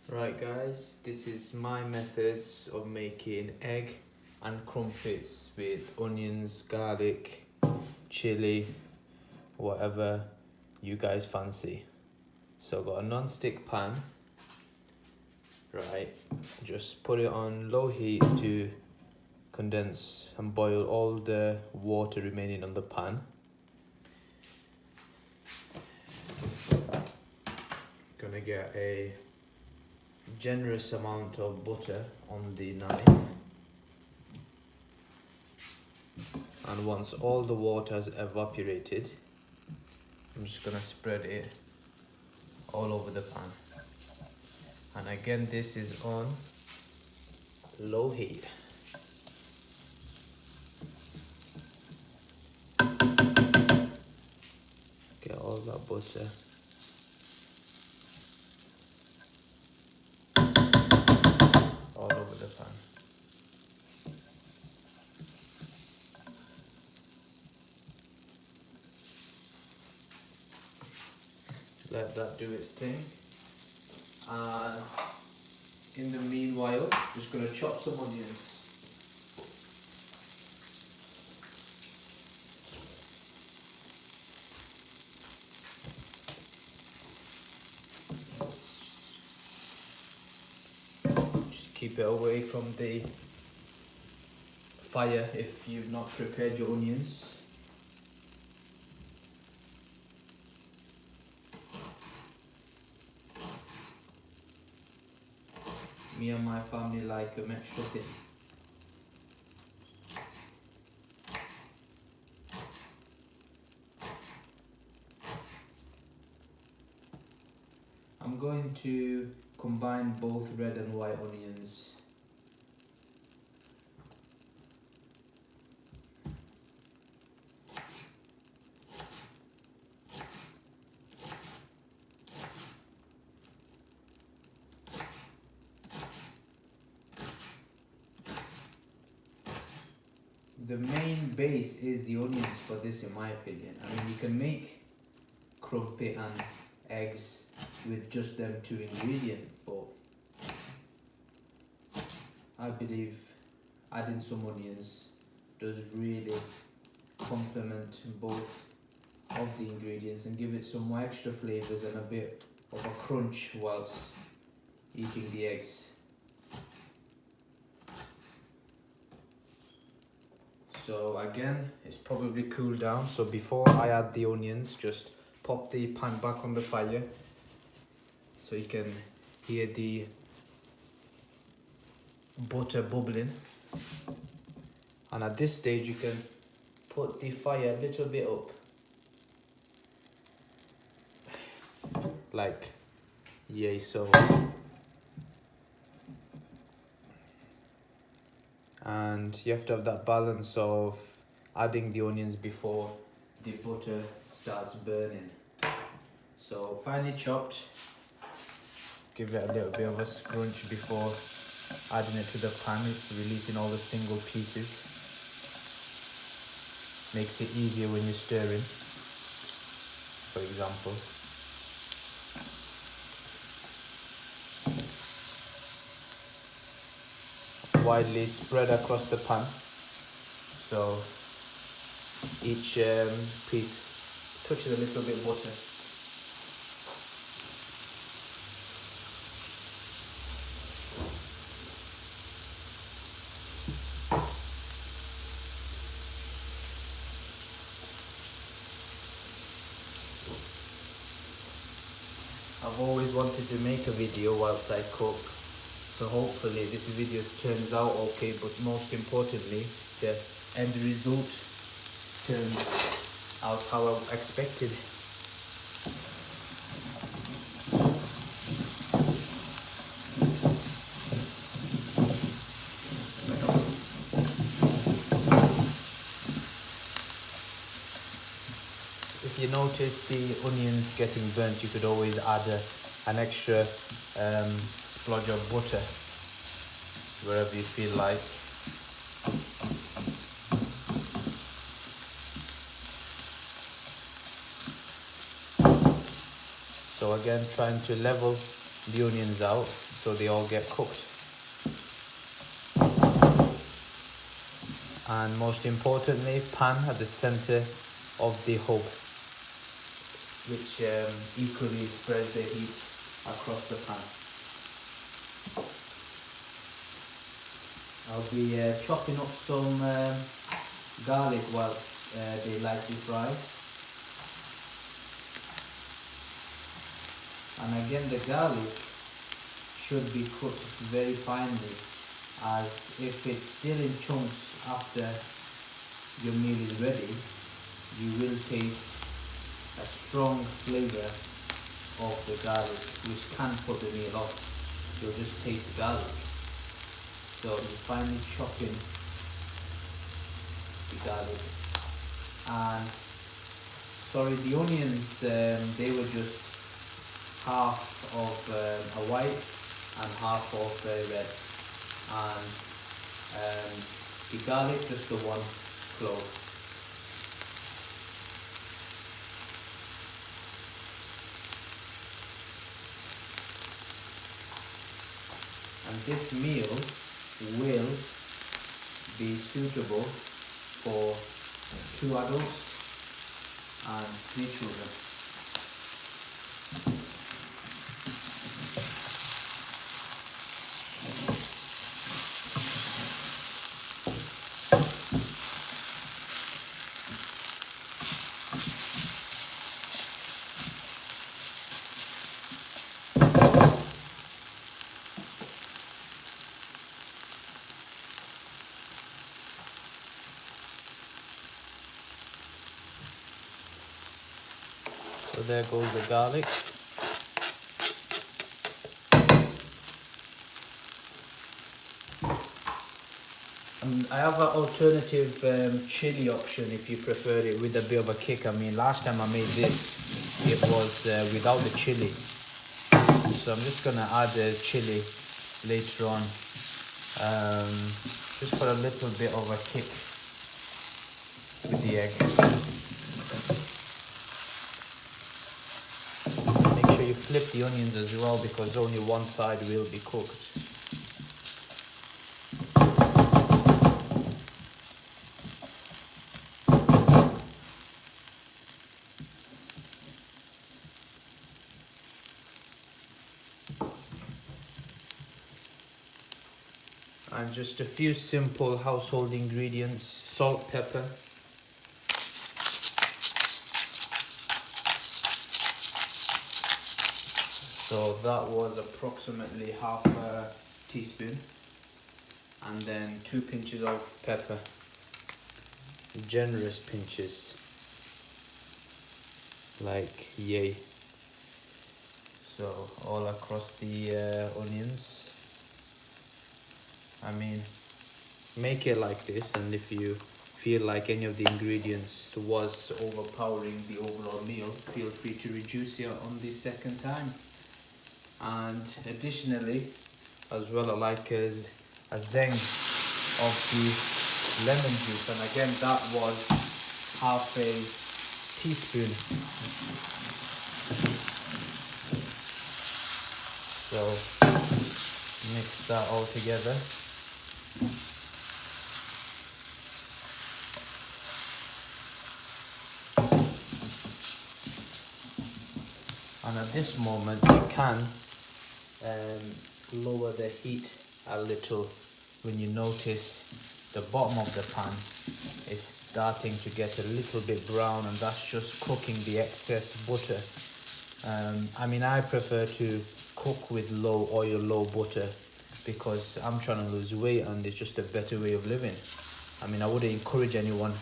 Right guys, this is my methods of making egg and crumpets with onions, garlic, chili, whatever you guys fancy. So I've got a non-stick pan, right, just put it on low heat to condense and boil all the water remaining on the pan. Gonna get a generous amount of butter on the knife, and once all the water has evaporated, I'm just gonna spread it all over the pan. And again, this is on low heat. Get all that butter all over the pan. Let that do its thing. And in the meanwhile, just gonna chop some onions. Just keep it away from the fire if you've not prepared your onions. Me and my family like them extra thin. I'm going to combine both red and white onions. The main base is the onions for this, in my opinion. I mean, you can make crumpet and eggs with just them two ingredients, but I believe adding some onions does really complement both of the ingredients and give it some more extra flavors and a bit of a crunch whilst eating the eggs. So again, it's probably cooled down, so before I add the onions, just pop the pan back on the fire so you can hear the butter bubbling. And at this stage you can put the fire a little bit up, like yay so. And you have to have that balance of adding the onions before the butter starts burning. So finely chopped, give it a little bit of a scrunch before adding it to the pan, releasing all the single pieces. Makes it easier when you're stirring, for example. Widely spread across the pan, so each piece touches a little bit of butter. I've always wanted to make a video whilst I cook, so hopefully this video turns out okay, but most importantly, the end result turns out how I expected. If you notice the onions getting burnt, you could always add an extra splodge of butter wherever you feel like. So again, trying to level the onions out. so they all get cooked. And most importantly, pan at the center of the hob, which equally spreads the heat across the pan. I'll be chopping up some garlic whilst they lightly fry. And again, the garlic should be cooked very finely, as if it's still in chunks after your meal is ready, you will taste a strong flavour of the garlic, which can put the meal off. You'll just taste the garlic. So I'm just finely chopping the garlic. And sorry, the onions, they were just half of a white and half of red. And the garlic, just the one clove. And this meal will be suitable for 2 adults and 3 children. So there goes the garlic. I have an alternative chili option if you prefer it with a bit of a kick. I mean, last time I made this, it was without the chili. So I'm just gonna add the chili later on, just for a little bit of a kick with the egg. Make sure you flip the onions as well, because only one side will be cooked. And just a few simple household ingredients: salt, pepper, so that was approximately half a teaspoon, and then 2 pinches of pepper, generous pinches, like yay. So all across the onions. I mean, make it like this, and if you feel like any of the ingredients was overpowering the overall meal, feel free to reduce it on the second time. And additionally, as well, I like a zeng of the lemon juice, and again that was half a teaspoon. So mix that all together. And at this moment you can lower the heat a little when you notice the bottom of the pan is starting to get a little bit brown, and that's just cooking the excess butter. I mean, I prefer to cook with low oil, low butter, because I'm trying to lose weight and it's just a better way of living. I mean, I wouldn't encourage anyone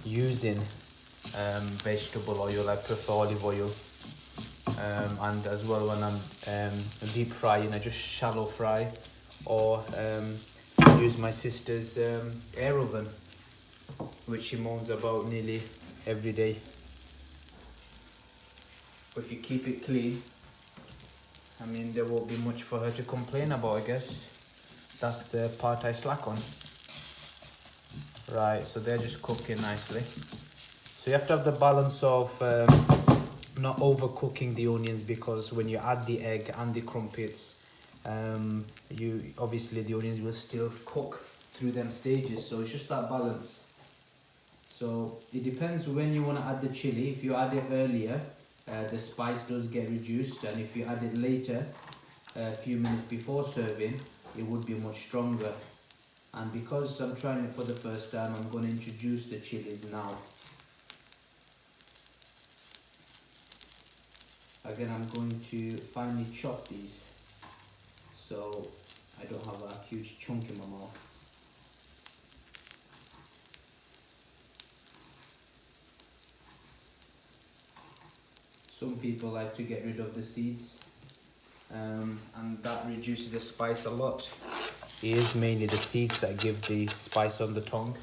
using vegetable oil. I prefer olive oil, and as well when I'm deep frying, I just shallow fry, or use my sister's air oven, which she moans about nearly every day. But if you keep it clean, I mean, there won't be much for her to complain about, I guess. That's the part I slack on. Right, so they're just cooking nicely. So you have to have the balance of not overcooking the onions, because when you add the egg and the crumpets, you obviously the onions will still cook through them stages. So it's just that balance. So it depends when you want to add the chili. If you add it earlier, the spice does get reduced, and if you add it later, a few minutes before serving, it would be much stronger. And because I'm trying it for the first time, I'm going to introduce the chilies now. Again, I'm going to finely chop these so I don't have a huge chunk in my mouth. Some people like to get rid of the seeds, and that reduces the spice a lot. It is mainly the seeds that give the spice on the tongue.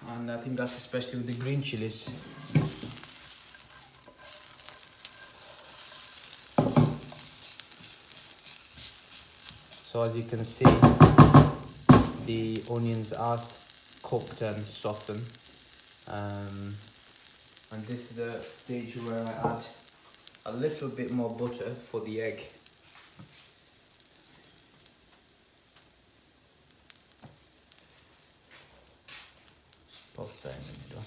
And I think that's especially with the green chilies. So as you can see, the onions are cooked and softened. And this is the stage where I add a little bit more butter for the egg. Pop that in the middle.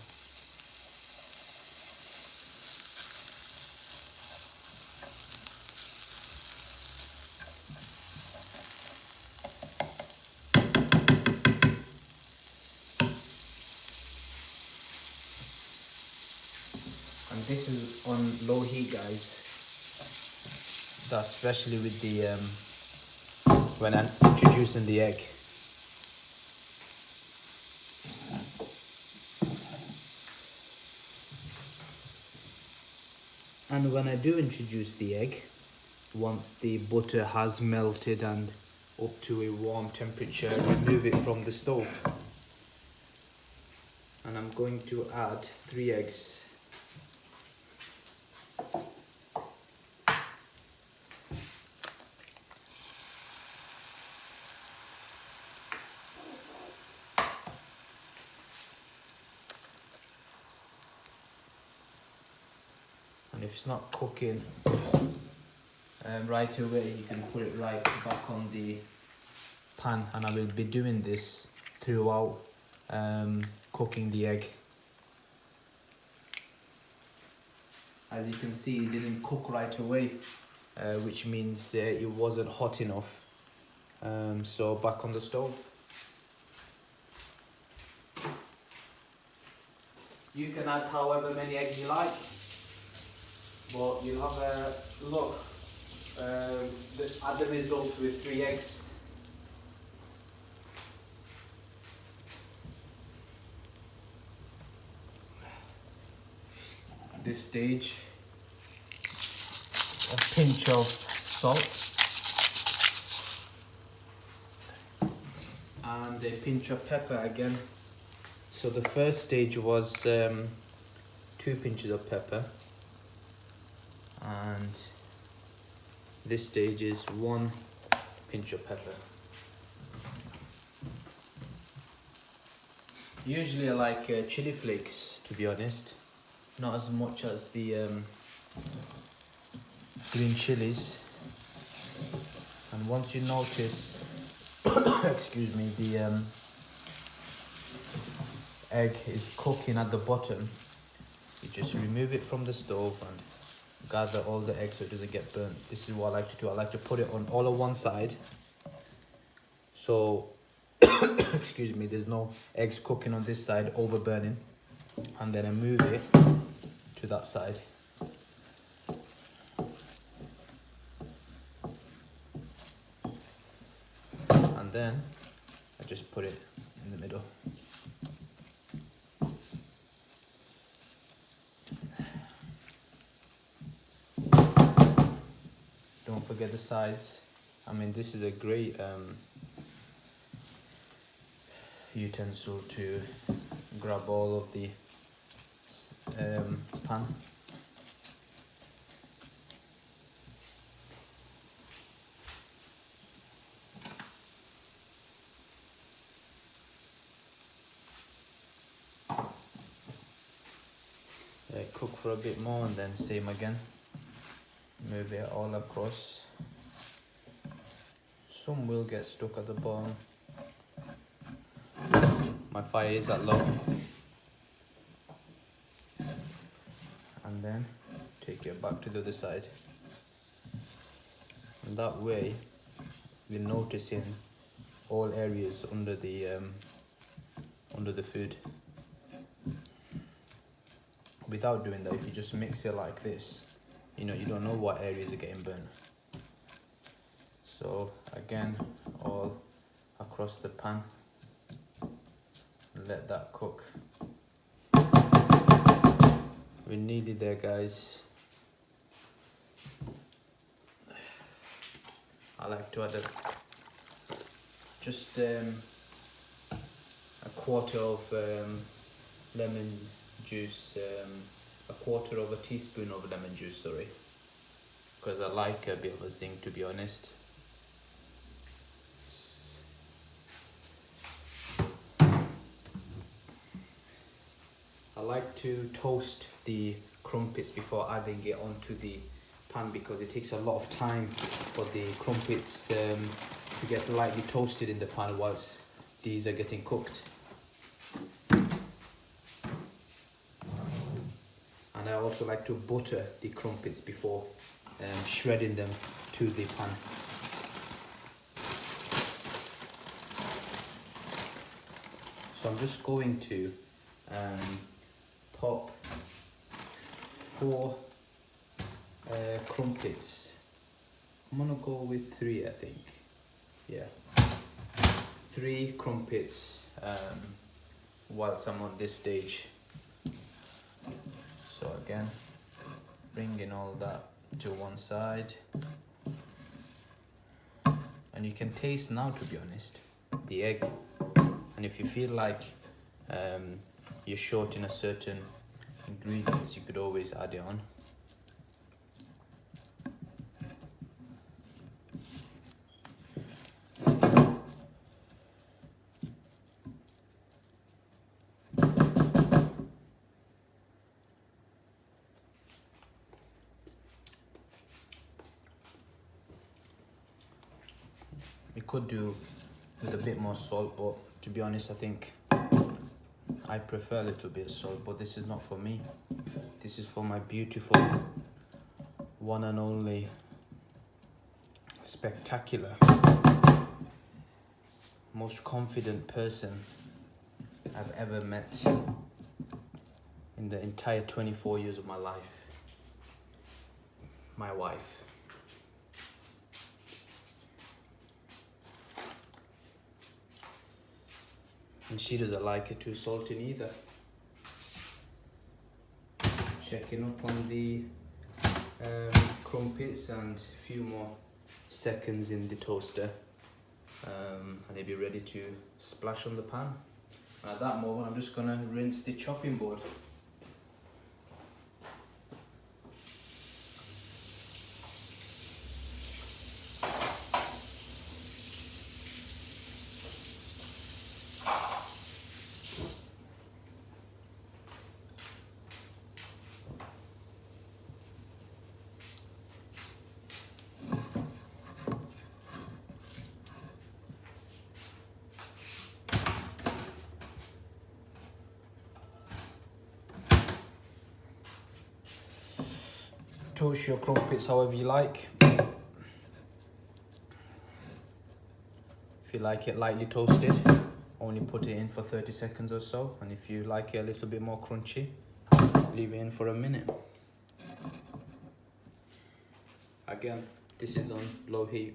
And this is on low heat, guys. That's especially with the when I'm introducing the egg. And when I do introduce the egg, once the butter has melted and up to a warm temperature, remove it from the stove. And I'm going to add 3 eggs. And if it's not cooking right away, you can put it right back on the pan, and I will be doing this throughout cooking the egg. As you can see, it didn't cook right away, which means it wasn't hot enough. So back on the stove. You can add however many eggs you like, but you'll have a look at the results with 3 eggs. At this stage, a pinch of salt and a pinch of pepper again. So the first stage was 2 pinches of pepper, and this stage is 1 pinch of pepper. Usually I like chili flakes, to be honest, not as much as the green chilies. And once you notice, excuse me, the egg is cooking at the bottom, you just remove it from the stove and gather all the eggs so it doesn't get burnt. This is what I like to do. I like to put it on all on one side, so excuse me, there's no eggs cooking on this side over burning, and then I move it to that side. And then I just put it in the middle. Don't forget the sides. I mean, this is a great utensil to grab all of the pan. it cook for a bit more and then same again. Move it all across. Some will get stuck at the bottom. My fire is at low. And then take it back to the other side. And that way you're noticing all areas under the food. Without doing that, if you just mix it like this, you know, you don't know what areas are getting burnt. So again, all across the pan, let that cook. We're nearly there, guys. I like to add just a quarter of lemon juice, a quarter of a teaspoon of lemon juice, sorry, because I like a bit of a zing, to be honest. I like to toast the crumpets before adding it onto the pan because it takes a lot of time for the crumpets to get lightly toasted in the pan whilst these are getting cooked. And I also like to butter the crumpets before shredding them to the pan. So I'm just going to pop 4 crumpets. I'm gonna go with 3, I think. Yeah, 3 crumpets whilst I'm on this stage. So again, bringing all that to one side. And you can taste now, to be honest, the egg. And if you feel like you're short in a certain ingredients, you could always add it on. You could do with a bit more salt, but to be honest, I think I prefer a little bit of salt, but this is not for me. This is for my beautiful one and only spectacular, most confident person I've ever met in the entire 24 years of my life. My wife. And she doesn't like it too salty neither. Checking up on the crumpets and a few more seconds in the toaster. And they'll be ready to splash on the pan. And at that moment, I'm just gonna rinse the chopping board. Toast your crumpets however you like. If you like it lightly toasted, only put it in for 30 seconds or so. And if you like it a little bit more crunchy, leave it in for a minute. Again, this is on low heat.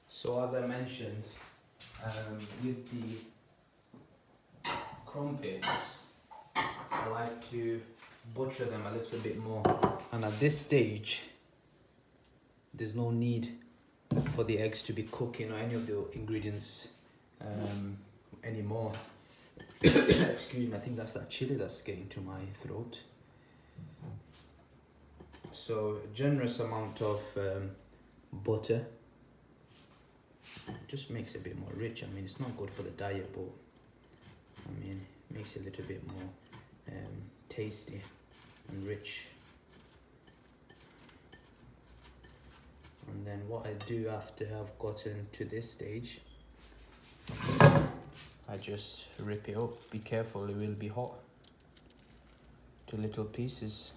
So as I mentioned, with the crumpets, I like to butcher them a little bit more. And at this stage, there's no need for the eggs to be cooking or any of the ingredients anymore. Excuse me, I think that's that chili that's getting to my throat. So a generous amount of butter. Just makes it a bit more rich. I mean, it's not good for the diet, but I mean, it makes it a little bit more tasty and rich. And then what I do after I've gotten to this stage, I just rip it up. Be careful, it will be hot. To little pieces.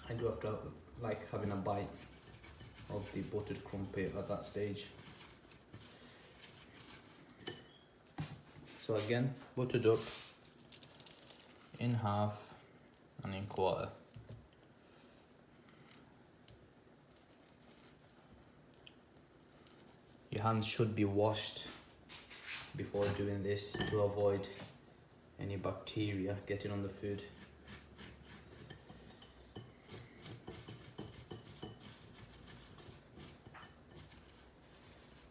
I do have to like having a bite of the buttered crumpet at that stage. So again, buttered up in half and in quarter. Your hands should be washed before doing this to avoid any bacteria getting on the food.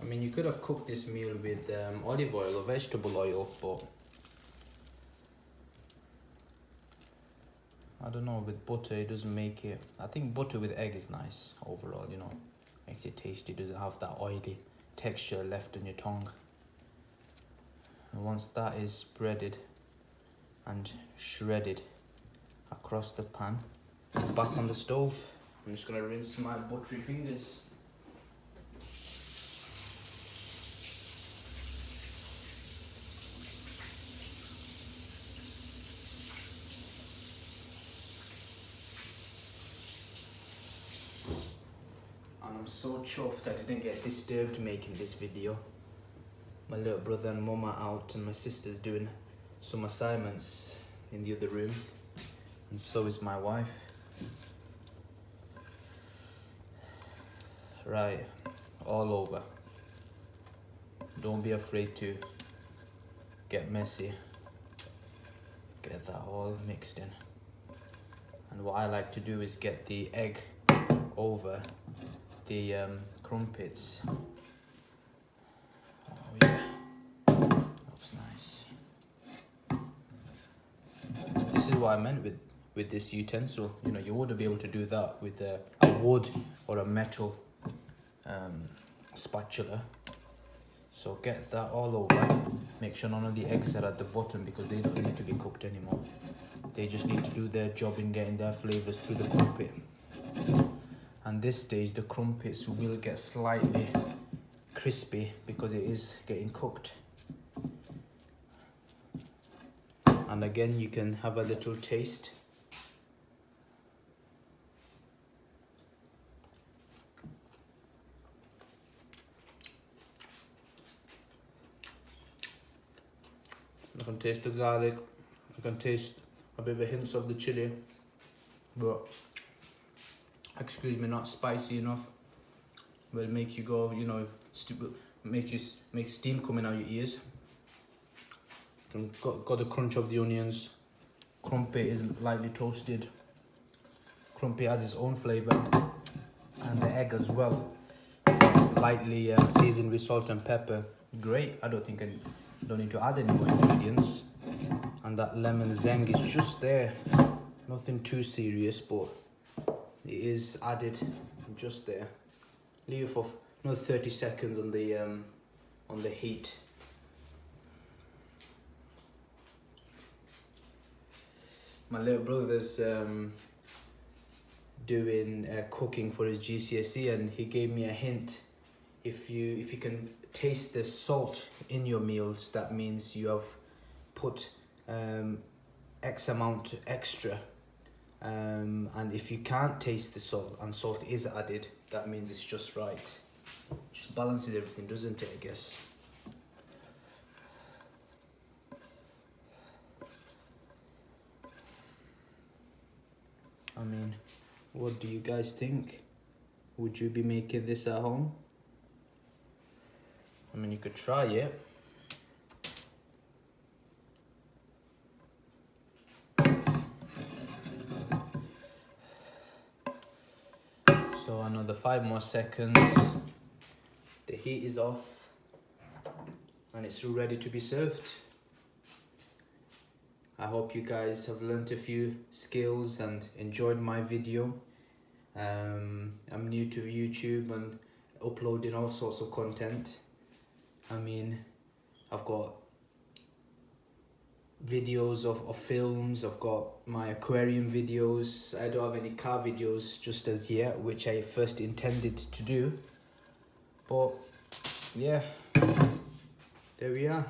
I mean, you could have cooked this meal with olive oil or vegetable oil, but I don't know, with butter it doesn't make it. I think butter with egg is nice overall, you know, makes it tasty, doesn't have that oily texture left on your tongue. And once that is spreaded and shredded across the pan, back on the stove, I'm just gonna rinse my buttery fingers. And I'm so chuffed I didn't get disturbed making this video. My little brother and mum are out and my sister's doing some assignments in the other room, and so is my wife. Right, all over. Don't be afraid to get messy. Get that all mixed in. And what I like to do is get the egg over the crumpets. Oh yeah, looks nice. This is what I meant with this utensil. You know, you wouldn't be able to do that with a wood or a metal spatula. So get that all over. Make sure none of the eggs are at the bottom because they don't need to be cooked anymore. They just need to do their job in getting their flavors through the crumpet. And this stage, the crumpets will get slightly crispy because it is getting cooked. And again, you can have a little taste. I can taste the garlic. I can taste a bit of a hint of the chili, but excuse me, not spicy enough. Will make you go, you know, make steam coming out your ears. Got the crunch of the onions. Crumpet is lightly toasted. Crumpet has its own flavour, and the egg as well, lightly seasoned with salt and pepper. Great. I don't think I don't need to add any more ingredients. And that lemon zing is just there. Nothing too serious, but it is added just there. Leave it for another 30 seconds on the heat. My little brother's doing cooking for his GCSE, and he gave me a hint. If you can taste the salt in your meals, that means you have put X amount extra. And if you can't taste the salt and salt is added, that means it's just right. Just balances everything, doesn't it, I guess? I mean, what do you guys think? Would you be making this at home? I mean, you could try it. So another 5 more seconds. The heat is off and it's ready to be served. I hope you guys have learnt a few skills and enjoyed my video. I'm new to YouTube and uploading all sorts of content. I mean, I've got videos of films, I've got my aquarium videos. I don't have any car videos just as yet, which I first intended to do. But yeah, there we are.